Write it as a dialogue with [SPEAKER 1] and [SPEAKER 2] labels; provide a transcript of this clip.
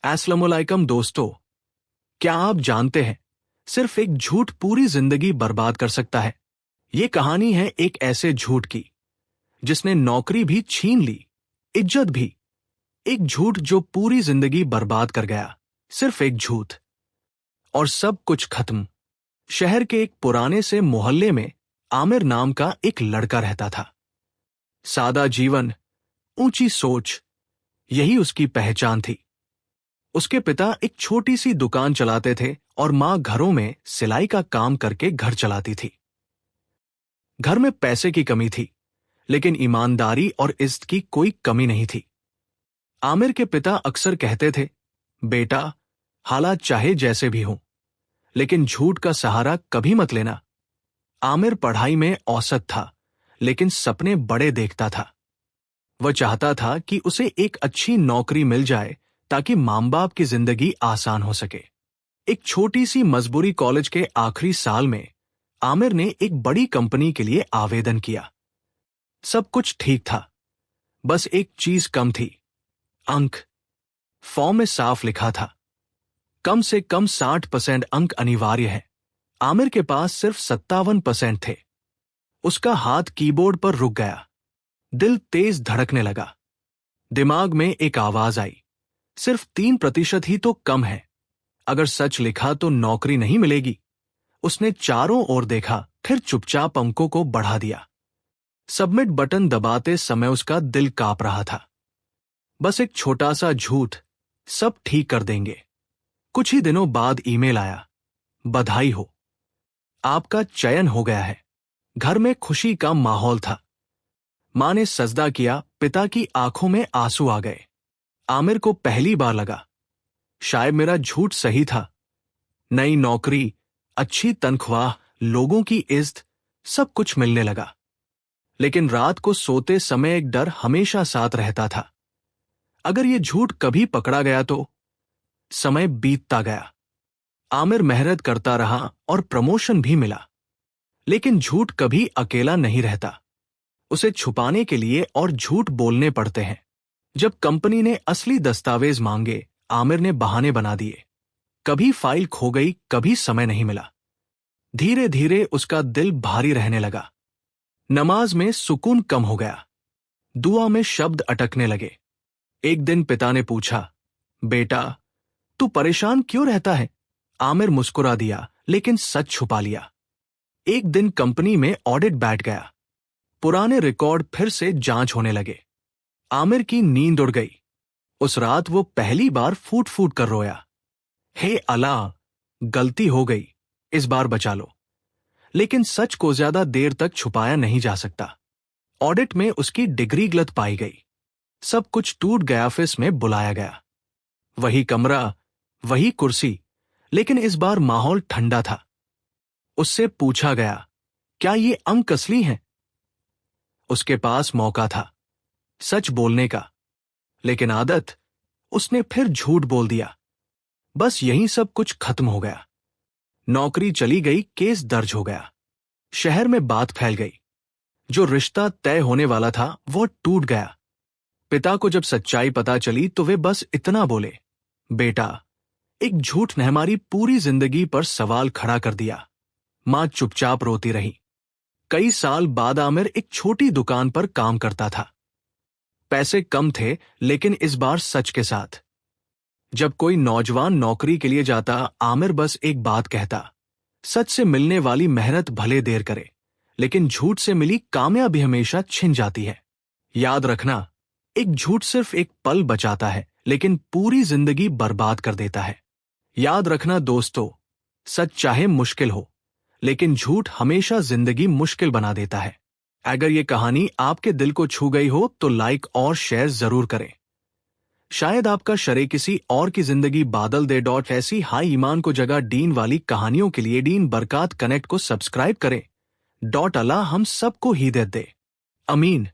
[SPEAKER 1] अस्सलामुअलैकुम दोस्तों, क्या आप जानते हैं सिर्फ एक झूठ पूरी जिंदगी बर्बाद कर सकता है। ये कहानी है एक ऐसे झूठ की जिसने नौकरी भी छीन ली, इज्जत भी। एक झूठ जो पूरी जिंदगी बर्बाद कर गया। सिर्फ एक झूठ और सब कुछ खत्म। शहर के एक पुराने से मोहल्ले में आमिर नाम का एक लड़का रहता था। सादा जीवन, ऊंची सोच, यही उसकी पहचान थी। उसके पिता एक छोटी सी दुकान चलाते थे और मां घरों में सिलाई का काम करके घर चलाती थी। घर में पैसे की कमी थी, लेकिन ईमानदारी और इज्जत की कोई कमी नहीं थी। आमिर के पिता अक्सर कहते थे, बेटा, हालात चाहे जैसे भी हों, लेकिन झूठ का सहारा कभी मत लेना। आमिर पढ़ाई में औसत था, लेकिन सपने बड़े देखता था। वह चाहता था कि उसे एक अच्छी नौकरी मिल जाए ताकि मां बाप की जिंदगी आसान हो सके। एक छोटी सी मजबूरी कॉलेज के आखिरी साल में आमिर ने एक बड़ी कंपनी के लिए आवेदन किया। सब कुछ ठीक था, बस एक चीज कम थी, अंक। फॉर्म में साफ लिखा था, कम से कम 60% अंक अनिवार्य है। आमिर के पास सिर्फ 57% थे। उसका हाथ कीबोर्ड पर रुक गया, दिल तेज धड़कने लगा। दिमाग में एक आवाज आई, सिर्फ 3% ही तो कम है। अगर सच लिखा तो नौकरी नहीं मिलेगी। उसने चारों ओर देखा, फिर चुपचाप अंकों को बढ़ा दिया। सबमिट बटन दबाते समय उसका दिल कांप रहा था। बस एक छोटा सा झूठ सब ठीक कर देंगे। कुछ ही दिनों बाद ईमेल आया, बधाई हो, आपका चयन हो गया है। घर में खुशी का माहौल था। मां ने सजदा किया, पिता की आंखों में आंसू आ गए। आमिर को पहली बार लगा, शायद मेरा झूठ सही था। नई नौकरी, अच्छी तनख्वाह, लोगों की इज्जत, सब कुछ मिलने लगा। लेकिन रात को सोते समय एक डर हमेशा साथ रहता था। अगर ये झूठ कभी पकड़ा गया तो। समय बीतता गया। आमिर मेहनत करता रहा और प्रमोशन भी मिला। लेकिन झूठ कभी अकेला नहीं रहता। उसे छुपाने के लिए और झूठ बोलने पड़ते हैं। जब कंपनी ने असली दस्तावेज मांगे, आमिर ने बहाने बना दिए। कभी फाइल खो गई, कभी समय नहीं मिला। धीरे धीरे उसका दिल भारी रहने लगा। नमाज में सुकून कम हो गया। दुआ में शब्द अटकने लगे। एक दिन पिता ने पूछा, बेटा, तू परेशान क्यों रहता है? आमिर मुस्कुरा दिया, लेकिन सच छुपा लिया। एक दिन कंपनी में ऑडिट बैठ गया। पुराने रिकॉर्ड फिर से जांच होने लगे। आमिर की नींद उड़ गई। उस रात वो पहली बार फूट फूट कर रोया, हे अल्लाह, गलती हो गई, इस बार बचा लो। लेकिन सच को ज्यादा देर तक छुपाया नहीं जा सकता। ऑडिट में उसकी डिग्री गलत पाई गई। सब कुछ टूट गया। ऑफिस में बुलाया गया। वही कमरा, वही कुर्सी, लेकिन इस बार माहौल ठंडा था। उससे पूछा गया, क्या ये अंक असली हैं? उसके पास मौका था सच बोलने का, लेकिन आदत, उसने फिर झूठ बोल दिया। बस यहीं सब कुछ खत्म हो गया। नौकरी चली गई, केस दर्ज हो गया। शहर में बात फैल गई। जो रिश्ता तय होने वाला था वो टूट गया। पिता को जब सच्चाई पता चली तो वे बस इतना बोले, बेटा, एक झूठ ने हमारी पूरी जिंदगी पर सवाल खड़ा कर दिया। मां चुपचाप रोती रही। कई साल बाद आमिर एक छोटी दुकान पर काम करता था। पैसे कम थे, लेकिन इस बार सच के साथ। जब कोई नौजवान नौकरी के लिए जाता, आमिर बस एक बात कहता, सच से मिलने वाली मेहनत भले देर करे, लेकिन झूठ से मिली कामयाबी हमेशा छिन जाती है। याद रखना, एक झूठ सिर्फ एक पल बचाता है, लेकिन पूरी जिंदगी बर्बाद कर देता है। याद रखना दोस्तों, सच चाहे मुश्किल हो, लेकिन झूठ हमेशा जिंदगी मुश्किल बना देता है। अगर ये कहानी आपके दिल को छू गई हो तो लाइक और शेयर जरूर करें। शायद आपका शरे किसी और की जिंदगी बादल दे। ऐसी हाई ईमान को जगह डीन वाली कहानियों के लिए डीन बरकात कनेक्ट को सब्सक्राइब करें। अल्लाह हम सबको हिदायत दे। अमीन।